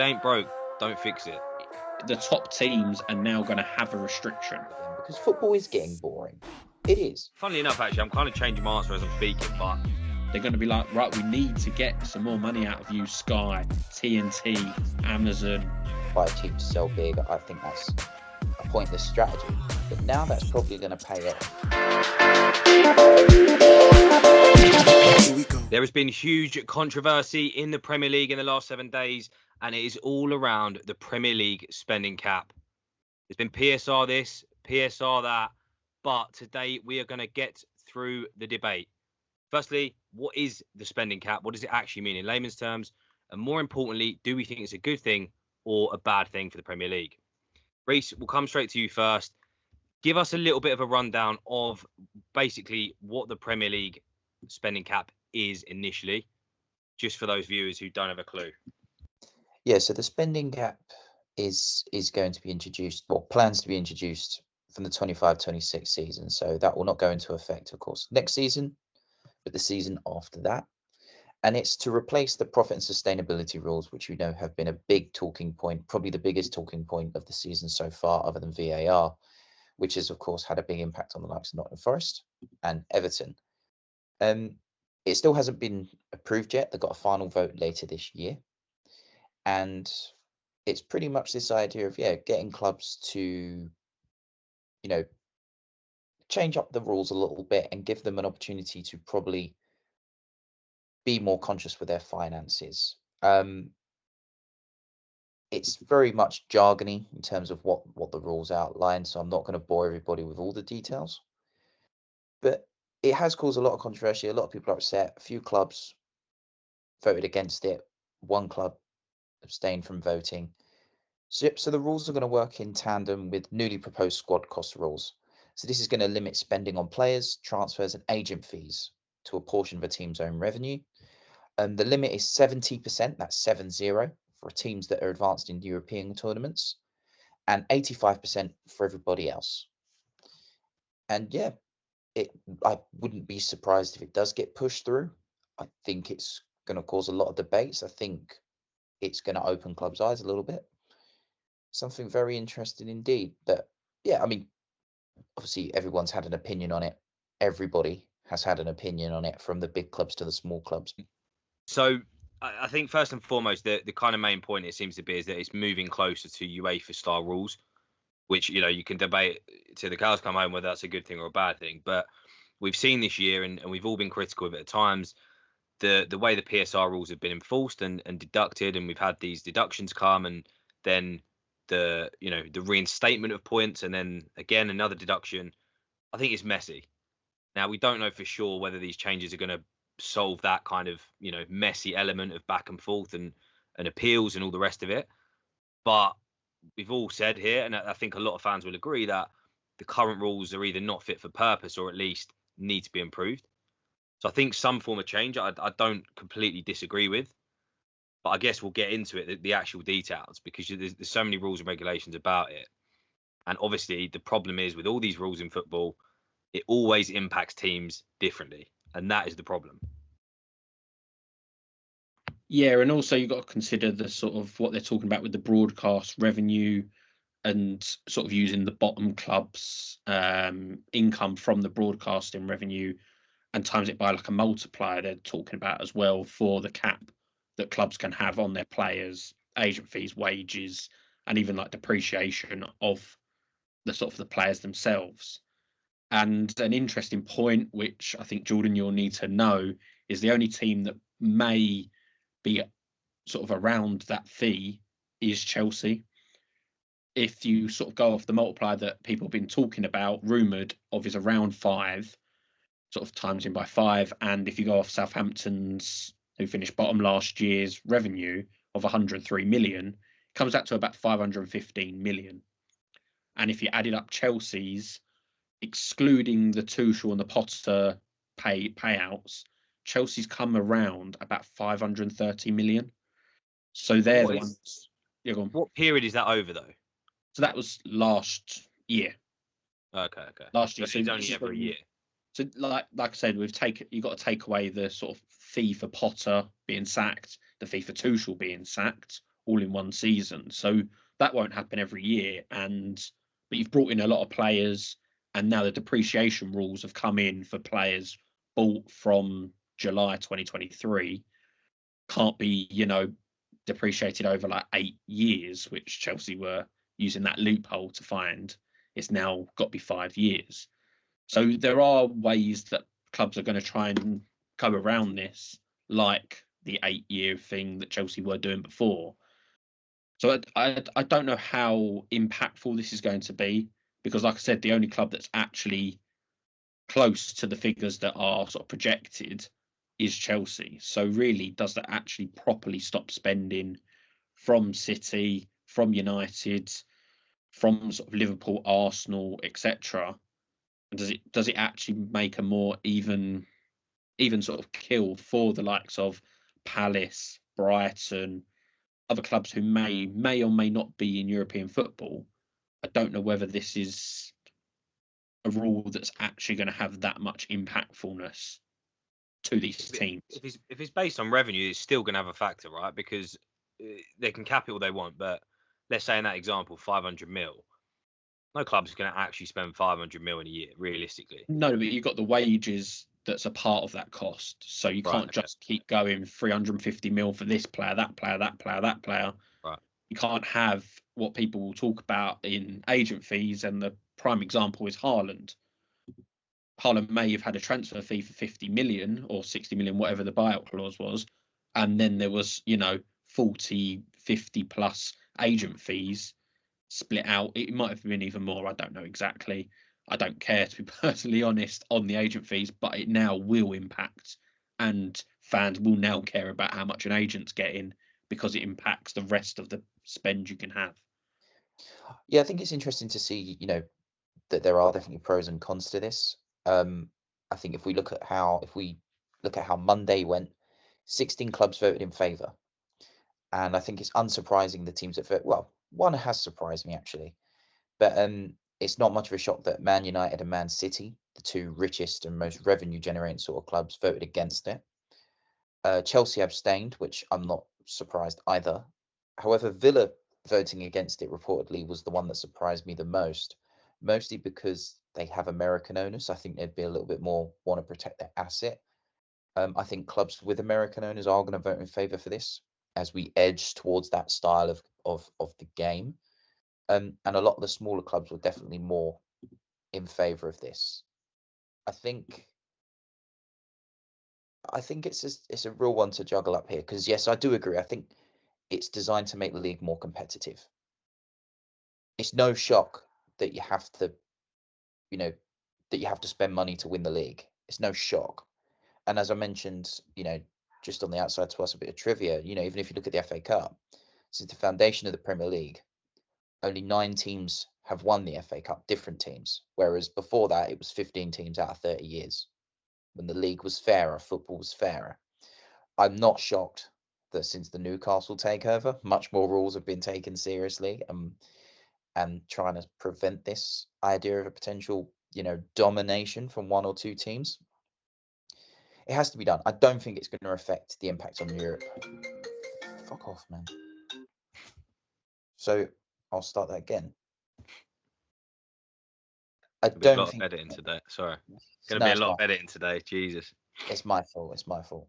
It ain't broke, don't fix it. The top teams are now going to have a restriction. Because football is getting boring. It is. Funnily enough, actually, I'm kind of changing my answer as I'm speaking, but they're going to be like, right, we need to get some more money out of you, Sky, TNT, Amazon. Buy cheap to sell big. I think that's a pointless strategy. But now that's probably going to pay off. There has been huge controversy in the Premier League in the last 7 days, and it is all around the Premier League spending cap. There's been PSR this, PSR that, but today we are going to get through the debate. Firstly, what is the spending cap? What does it actually mean in layman's terms? And more importantly, do we think it's a good thing or a bad thing for the Premier League? Reece, we'll come straight to you first. Give us a little bit of a rundown of basically what the Premier League spending cap is initially, just for those viewers who don't have a clue. Yeah, so the spending cap is going to be introduced, or plans to be introduced from the 25-26 season. So that will not go into effect, of course, next season, but the season after that. And it's to replace the profit and sustainability rules, which we know have been a big talking point, probably the biggest talking point of the season so far, other than VAR, which has, of course, had a big impact on the likes of Nottingham Forest and Everton. It still hasn't been approved yet. They've got a final vote later this year. And it's pretty much this idea of, getting clubs to, change up the rules a little bit and give them an opportunity to probably be more conscious with their finances. It's very much jargony in terms of what the rules outline, so I'm not going to bore everybody with all the details. But it has caused a lot of controversy. A lot of people are upset. A few clubs voted against it. One club abstained from voting. So the rules are going to work in tandem with newly proposed squad cost rules. So this is going to limit spending on players, transfers and agent fees to a portion of a team's own revenue. The limit is 70%, that's 70, for teams that are advanced in European tournaments, and 85% for everybody else. And I wouldn't be surprised if it does get pushed through. I think it's going to cause a lot of debates. I think it's going to open clubs' eyes a little bit. Something very interesting indeed. But obviously everyone's had an opinion on it. Everybody has had an opinion on it, from the big clubs to the small clubs. So I think first and foremost, the kind of main point it seems to be is that it's moving closer to UEFA style rules, which, you can debate till the cows come home whether that's a good thing or a bad thing. But we've seen this year, and we've all been critical of it at times, the way the PSR rules have been enforced and deducted, and we've had these deductions come, and then the reinstatement of points, and then again another deduction. I think it's messy. Now, we don't know for sure whether these changes are going to solve that kind of messy element of back and forth and appeals and all the rest of it. But we've all said here, and I think a lot of fans will agree, that the current rules are either not fit for purpose or at least need to be improved. So I think some form of change I don't completely disagree with, but I guess we'll get into it, the actual details, because there's so many rules and regulations about it. And obviously the problem is with all these rules in football, it always impacts teams differently. And that is the problem. Yeah, and also you've got to consider the sort of what they're talking about with the broadcast revenue, and sort of using the bottom clubs' income from the broadcasting revenue and times it by like a multiplier they're talking about as well for the cap that clubs can have on their players, agent fees, wages, and even like depreciation of the sort of the players themselves. And an interesting point, which I think, Jordan, you'll need to know, is the only team that may be sort of around that fee is Chelsea. If you sort of go off the multiplier that people have been talking about, rumoured of, is around 5, sort of times in by 5. And if you go off Southampton's, who finished bottom last year's revenue of 103 million, it comes out to about 515 million. And if you added up Chelsea's, excluding the Tuchel and the Potter payouts, Chelsea's come around about 530 million. So they're the ones. Yeah, go on. What period is that over, though? So that was last year. Okay. Last year. So it's only every year. So like I said, you've got to take away the sort of fee for Potter being sacked, the fee for Tuchel being sacked, all in one season. So that won't happen every year. But you've brought in a lot of players, and now the depreciation rules have come in for players bought from July 2023. Can't be, depreciated over like 8 years, which Chelsea were using that loophole to find. It's now got to be 5 years. So there are ways that clubs are going to try and go around this, like the 8-year thing that Chelsea were doing before. So I don't know how impactful this is going to be, because like I said, the only club that's actually close to the figures that are sort of projected is Chelsea. So really, does that actually properly stop spending from City, from United, from sort of Liverpool, Arsenal, etc.? And does it actually make a more even sort of kill for the likes of Palace, Brighton, other clubs who may or may not be in European football? I don't know whether this is a rule that's actually going to have that much impactfulness to these teams. If it's based on revenue, it's still going to have a factor, right? Because they can cap it all they want, but let's say in that example, 500 mil. No club's going to actually spend 500 mil in a year, realistically. No, but you've got the wages that's a part of that cost. So you can't just keep going 350 mil for this player, that player, that player, that player. Right. You can't have what people will talk about in agent fees, and the prime example is Haaland. Haaland may have had a transfer fee for 50 million or 60 million, whatever the buyout clause was, and then there was, 40, 50 plus agent fees split out. It might have been even more. I don't know exactly. I don't care, to be perfectly honest, on the agent fees, but it now will impact, and fans will now care about how much an agent's getting, because it impacts the rest of the spend you can have. Yeah, I think it's interesting to see, that there are definitely pros and cons to this. I think if we look at how Monday went, 16 clubs voted in favour, and I think it's unsurprising the teams that vote. Well, one has surprised me actually, but it's not much of a shock that Man United and Man City, the two richest and most revenue generating sort of clubs, voted against it. Chelsea abstained, which I'm not surprised either. However, Villa voting against it reportedly was the one that surprised me the most, mostly because they have American owners. I think they'd be a little bit more want to protect their asset. I think clubs with American owners are going to vote in favour for this as we edge towards that style of the game. And a lot of the smaller clubs were definitely more in favour of this. I think it's a real one to juggle up here, because yes, I do agree. I think it's designed to make the league more competitive. It's no shock that you have to, spend money to win the league. It's no shock. And as I mentioned, just on the outside to us, a bit of trivia, even if you look at the FA Cup, since the foundation of the Premier League, only 9 teams have won the FA Cup, different teams. Whereas before that, it was 15 teams out of 30 years. When the league was fairer, football was fairer. I'm not shocked that since the Newcastle takeover, much more rules have been taken seriously, and trying to prevent this idea of a potential, domination from 1 or 2 teams. It has to be done. I don't think it's going to affect the impact on Europe. Fuck off, man. So I'll start that again. I There'll be a don't lot think of editing today. Sorry. Going to No, be a it's lot of fine. editing today. Jesus. It's my fault. It's my fault.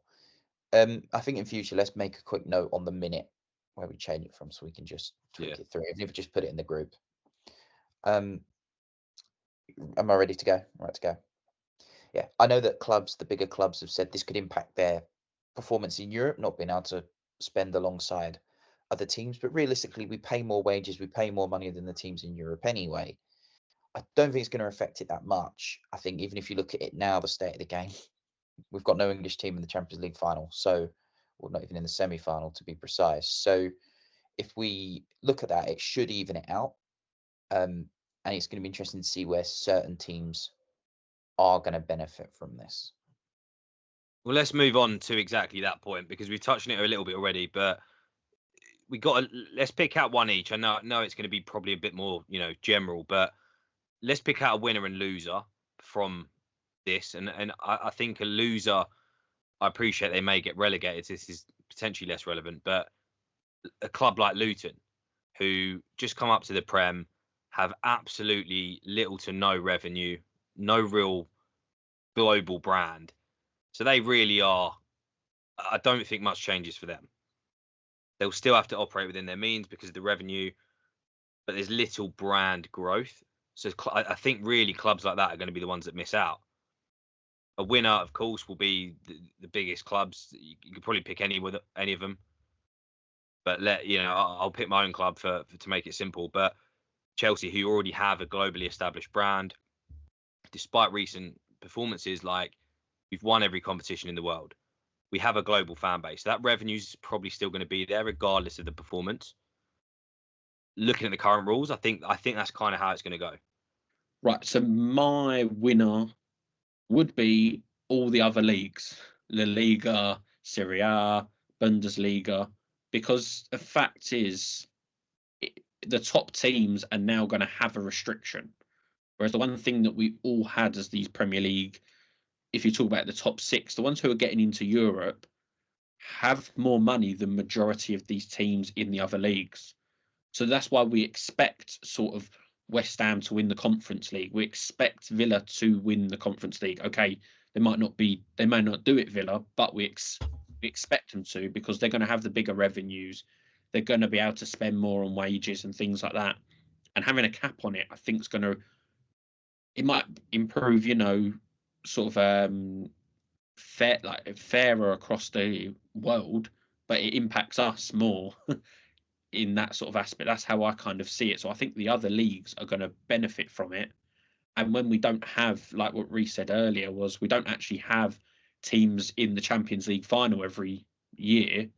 I think in future, let's make a quick note on the minute where we change it from, so we can just tweak it through. Even if we just put it in the group. Am I ready to go? Right to go. Yeah, I know that the bigger clubs have said this could impact their performance in Europe, not being able to spend alongside other teams. But realistically, we pay more wages, we pay more money than the teams in Europe anyway. I don't think it's going to affect it that much. I think even if you look at it now, the state of the game, we've got no English team in the Champions League final, or not even in the semi-final to be precise. So if we look at that, it should even it out. And it's going to be interesting to see where certain teams are going to benefit from this. Well, let's move on to exactly that point, because we've touched on it a little bit already, but let's pick out one each. I know it's going to be probably a bit more, general, but let's pick out a winner and loser from this. And I think a loser, I appreciate they may get relegated. This is potentially less relevant, but a club like Luton, who just come up to the Prem, have absolutely little to no revenue, no real global brand. So they really are. I don't think much changes for them. They'll still have to operate within their means because of the revenue, but there's little brand growth. So I think really clubs like that are going to be the ones that miss out. A winner, of course, will be the biggest clubs. You could probably pick any of them, but I'll pick my own club for to make it simple. But Chelsea, who already have a globally established brand, despite recent performances, like we've won every competition in the world. We have a global fan base. So that revenue is probably still going to be there regardless of the performance. Looking at the current rules, I think that's kind of how it's going to go. Right. So my winner would be all the other leagues, La Liga, Serie A, Bundesliga, because the fact is the top teams are now going to have a restriction. Whereas the one thing that we all had as these Premier League, if you talk about the top six, the ones who are getting into Europe have more money than majority of these teams in the other leagues. So that's why we expect sort of West Ham to win the Conference League. We expect Villa to win the Conference League. Okay, they may not do it, Villa, but we expect them to, because they're going to have the bigger revenues. They're going to be able to spend more on wages and things like that. And having a cap on it, I think it might improve, sort of fairer across the world, but it impacts us more in that sort of aspect. That's how I kind of see it. So I think the other leagues are going to benefit from it. And when we don't have, like what Reece said earlier, we don't actually have teams in the Champions League final every year,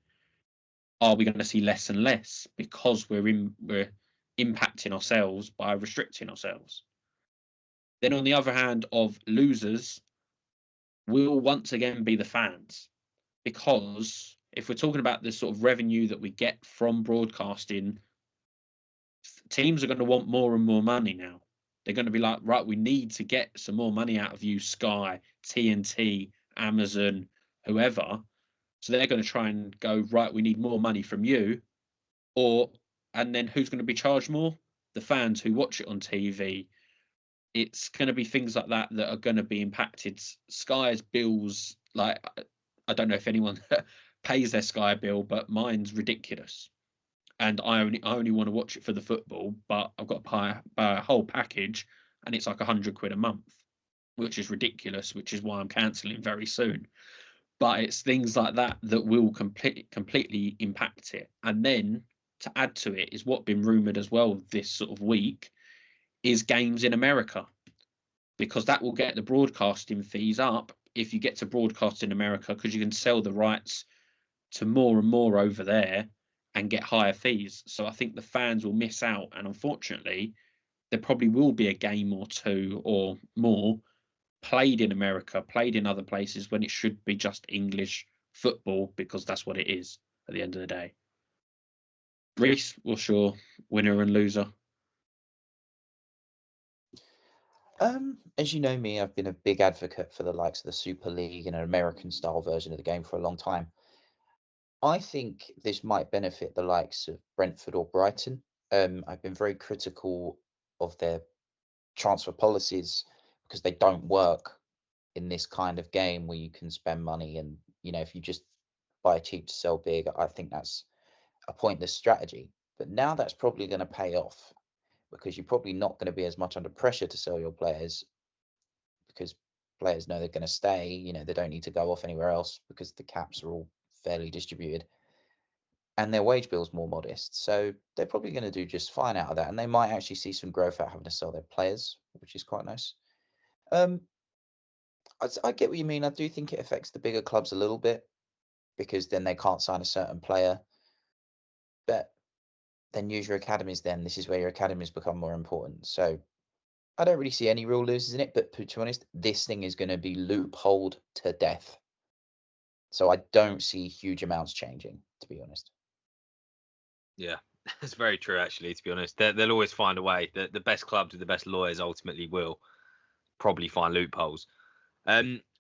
are we going to see less and less because we're impacting ourselves by restricting ourselves? Then on the other hand of losers, will once again be the fans, because if we're talking about the sort of revenue that we get from broadcasting, teams are going to want more and more money now. They're going to be like, right, we need to get some more money out of you, Sky, TNT, Amazon, whoever. So they're going to try and go, right, we need more money from you. And then who's going to be charged more? The fans who watch it on TV. It's going to be things like that are going to be impacted. Sky's bills, like, I don't know if anyone pays their Sky bill, but mine's ridiculous. And I only want to watch it for the football, but I've got to buy a whole package, and it's like £100 a month, which is ridiculous, which is why I'm cancelling very soon. But it's things like that will completely impact it. And then to add to it is what been rumoured as well this sort of week is games in America, because that will get the broadcasting fees up if you get to broadcast in America, because you can sell the rights to more and more over there and get higher fees. So I think the fans will miss out, and unfortunately there probably will be a game or two or more played in America, played in other places, when it should be just English football, because that's what it is at the end of the day. Reece, what's your winner and loser? As you know me, I've been a big advocate for the likes of the Super League and an American style version of the game for a long time. I think this might benefit the likes of Brentford or Brighton. I've been very critical of their transfer policies because they don't work in this kind of game where you can spend money and, if you just buy cheap to sell big, I think that's a pointless strategy. But now that's probably going to pay off, because you're probably not going to be as much under pressure to sell your players, because players know they're going to stay. They don't need to go off anywhere else because the caps are all fairly distributed and their wage bill's more modest. So they're probably going to do just fine out of that. And they might actually see some growth out having to sell their players, which is quite nice. I get what you mean. I do think it affects the bigger clubs a little bit, because then they can't sign a certain player. But then use your academies then. This is where your academies become more important. So I don't really see any real losers in it, but to be honest, this thing is going to be loopholed to death. So I don't see huge amounts changing, to be honest. Yeah, that's very true, actually, to be honest. They'll always find a way. The best clubs with the best lawyers ultimately will probably find loopholes.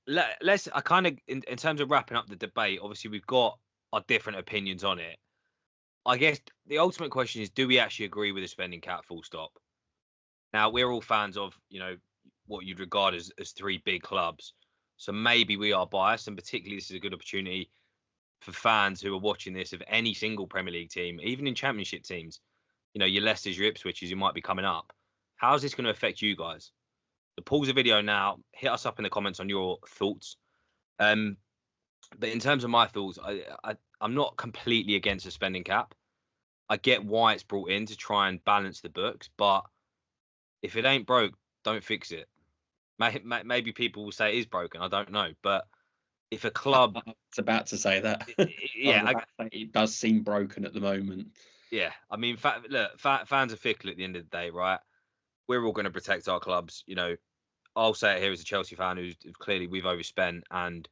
Let's, I kind of, in terms of wrapping up the debate, obviously we've got our different opinions on it. I guess the ultimate question is, do we actually agree with the spending cap? Full stop. Now, we're all fans of, what you'd regard as three big clubs. So maybe we are biased, and particularly this is a good opportunity for fans who are watching this of any single Premier League team, even in Championship teams, your Leicesters, your Ipswiches who might be coming up. How's this going to affect you guys? So pause the video now, hit us up in the comments on your thoughts. But in terms of my thoughts, I'm not completely against the spending cap. I get why it's brought in to try and balance the books, but if it ain't broke, don't fix it. Maybe people will say it is broken. I don't know, but if a club, I was about to say that. yeah, It does seem broken at the moment. Yeah, I mean, look, fans are fickle at the end of the day, right? We're all going to protect our clubs. I'll say it here as a Chelsea fan who's clearly we've overspent, and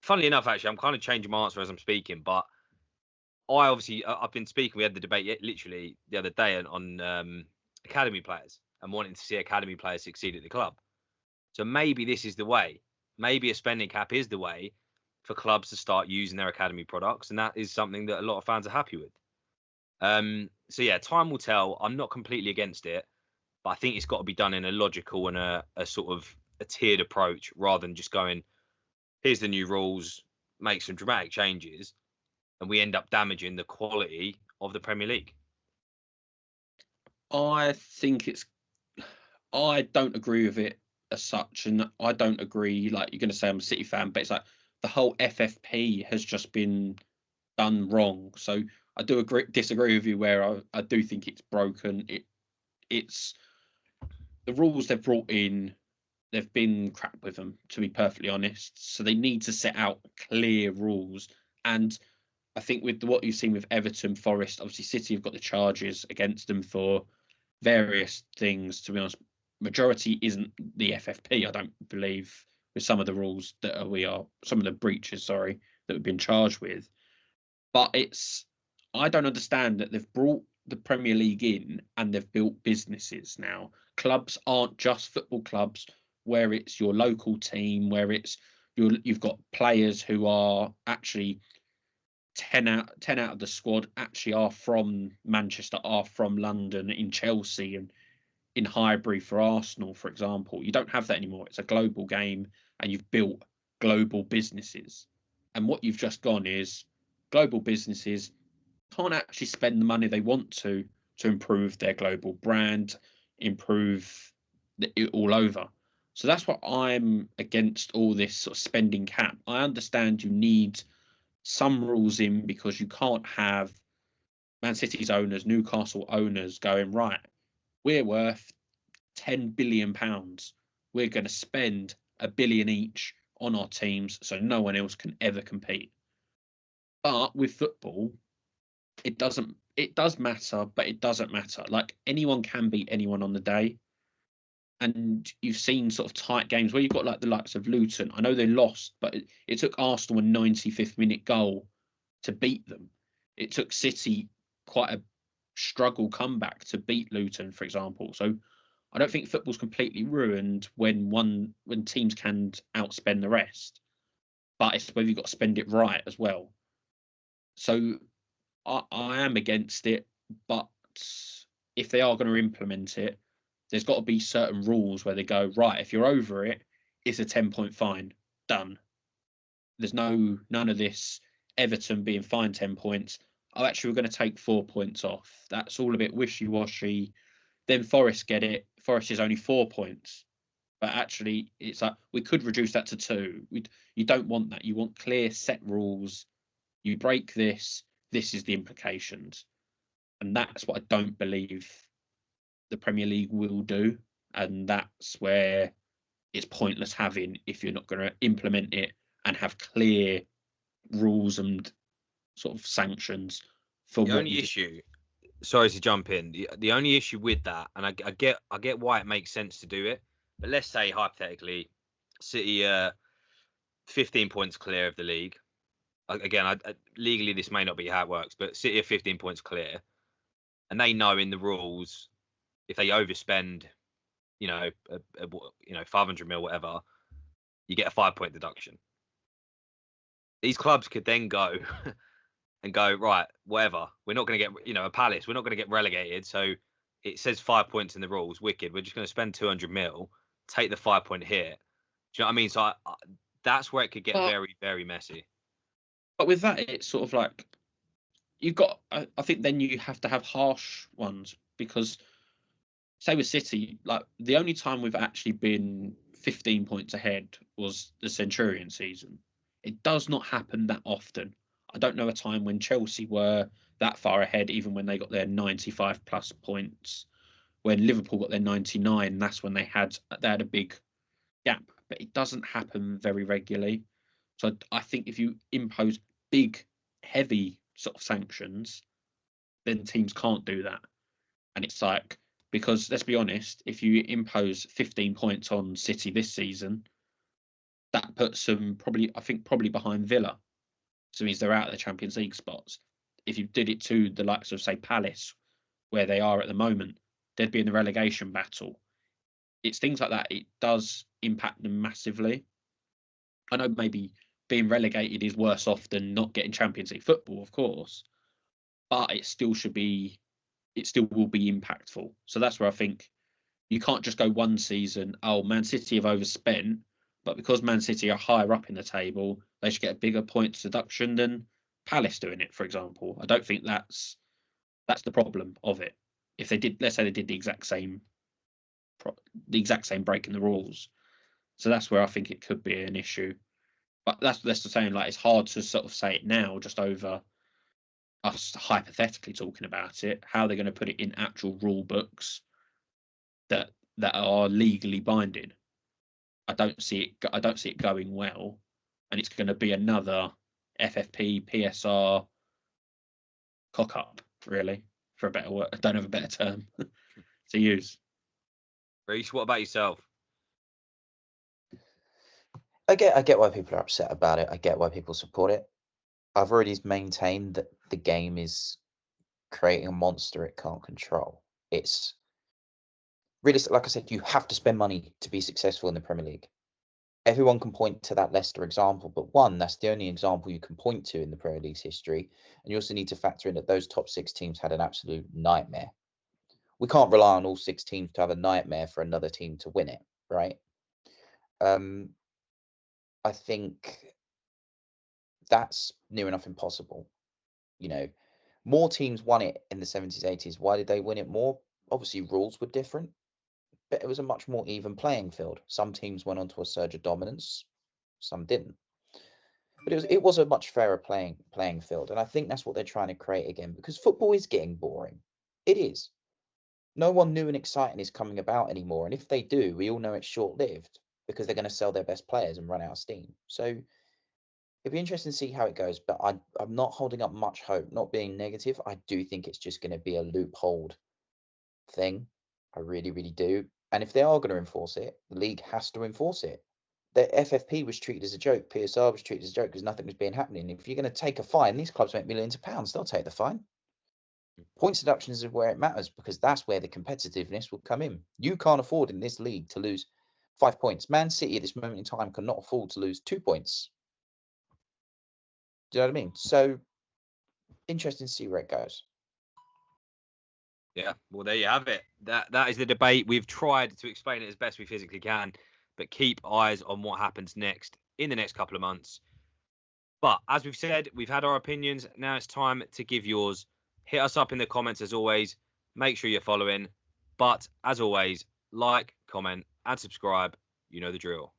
funnily enough, actually, I'm kind of changing my answer as I'm speaking, but I've been speaking. We had the debate literally the other day on academy players and wanting to see academy players succeed at the club. So maybe this is the way. Maybe a spending cap is the way for clubs to start using their academy products, and that is something that a lot of fans are happy with. So yeah, time will tell. I'm not completely against it, but I think it's got to be done in a logical and a sort of a tiered approach, rather than just going, here's the new rules, make some dramatic changes, and we end up damaging the quality of the Premier League. I don't agree with it as such, and I don't agree, like you're going to say I'm a City fan, but it's like the whole FFP has just been done wrong. So I do disagree with you where I do think it's broken. It's the rules they've brought in, they've been crap with them, to be perfectly honest. So they need to set out clear rules. And I think with what you've seen with Everton, Forest, obviously City have got the charges against them for various things. To be honest, majority isn't the FFP, I don't believe, with some of the rules that some of the breaches, that we've been charged with. But I don't understand that they've brought the Premier League in and they've built businesses now. Clubs aren't just football clubs where it's your local team, where you've got players who are actually 10 out of the squad actually are from Manchester, are from London, in Chelsea and in Highbury for Arsenal, for example. You don't have that anymore. It's a global game and you've built global businesses. And what you've just gone is global businesses can't actually spend the money they want to improve their global brand, improve it all over. So that's what I'm against, all this sort of spending cap. I understand you need some rules in because you can't have Man City's owners, Newcastle owners going, right, we're worth £10 billion. We're going to spend £1 billion each on our teams so no one else can ever compete. But with football, it does matter, but it doesn't matter. Like, anyone can beat anyone on the day. And you've seen sort of tight games where you've got like the likes of Luton. I know they lost, but it took Arsenal a 95th minute goal to beat them. It took City quite a struggle comeback to beat Luton, for example. So I don't think football's completely ruined when teams can outspend the rest. But it's whether you've got to spend it right as well. So I am against it, but if they are going to implement it, there's got to be certain rules where they go, right, if you're over it, it's a 10-point fine. Done. There's none of this Everton being fined 10 points. Oh, actually, we're going to take 4 points off. That's all a bit wishy-washy. Then Forest get it. Forest is only 4 points. But actually, it's like, we could reduce that to 2. You don't want that. You want clear, set rules. You break this is the implications. And that's what I don't believe the Premier League will do, and that's where it's pointless having, if you're not going to implement it and have clear rules and sort of sanctions for the only issue. Sorry to jump in. The only issue with that, and I get why it makes sense to do it, but let's say hypothetically, City 15 points clear of the league. Again, legally this may not be how it works, but City are 15 points clear, and they know in the rules, if they overspend, 500 mil, whatever, you get a 5-point deduction. These clubs could then go and go, right, whatever. We're not going to get, a Palace. We're not going to get relegated. So it says 5 points in the rules. Wicked. We're just going to spend 200 mil, take the 5-point hit. Do you know what I mean? So that's where it could get very, very messy. But with that, it's sort of like you've got. I think then you have to have harsh ones because, say with City, like the only time we've actually been 15 points ahead was the Centurion season. It does not happen that often. I don't know a time when Chelsea were that far ahead, even when they got their 95 plus points. When Liverpool got their 99, that's when they had a big gap. But it doesn't happen very regularly. So I think if you impose big, heavy sort of sanctions, then teams can't do that. And it's like, because let's be honest, if you impose 15 points on City this season, that puts them probably behind Villa. So it means they're out of the Champions League spots. If you did it to the likes of, say, Palace, where they are at the moment, they'd be in the relegation battle. It's things like that. It does impact them massively. I know maybe being relegated is worse off than not getting Champions League football, of course, but it still will be impactful. So that's where I think you can't just go one season, oh, Man City have overspent, but because Man City are higher up in the table, they should get a bigger points deduction than Palace doing it, for example. I don't think that's the problem of it. If they did, let's say they did the exact same break in the rules. So that's where I think it could be an issue. But that's the saying, like, it's hard to sort of say it now, just over us hypothetically talking about it. How they're going to put it in actual rule books that are legally binding. I don't see it going well, and it's going to be another FFP PSR cock up, really, for a better word. I don't have a better term to use. Reece, what about yourself? I get why people are upset about it. I get why people support it. I've already maintained that the game is creating a monster it can't control. It's really, like I said, you have to spend money to be successful in the Premier League. Everyone can point to that Leicester example, but that's the only example you can point to in the Premier League's history. And you also need to factor in that those top 6 teams had an absolute nightmare. We can't rely on all 6 teams to have a nightmare for another team to win it, right? I think that's near enough impossible. More teams won it in the 70s, 80s. Why did they win it more? Obviously, rules were different, but it was a much more even playing field. Some teams went on to a surge of dominance, some didn't. But it was a much fairer playing field, and I think that's what they're trying to create again, because football is getting boring. It is. No one new and exciting is coming about anymore, and if they do, we all know it's short-lived because they're going to sell their best players and run out of steam. So it'd be interesting to see how it goes, but I'm not holding up much hope. Not being negative, I do think it's just going to be a loophole thing. I really, really do. And if they are going to enforce it, the league has to enforce it. The FFP was treated as a joke. PSR was treated as a joke because nothing was being happening. If you're going to take a fine, these clubs make millions of pounds. They'll take the fine. Points deductions is where it matters, because that's where the competitiveness will come in. You can't afford in this league to lose 5 points. Man City at this moment in time cannot afford to lose 2 points. Do you know what I mean? So interesting to see where it goes. Yeah, well, there you have it. That is the debate. We've tried to explain it as best we physically can, but keep eyes on what happens next in the next couple of months. But as we've said, we've had our opinions. Now it's time to give yours. Hit us up in the comments as always. Make sure you're following. But as always, like, comment, and subscribe. You know the drill.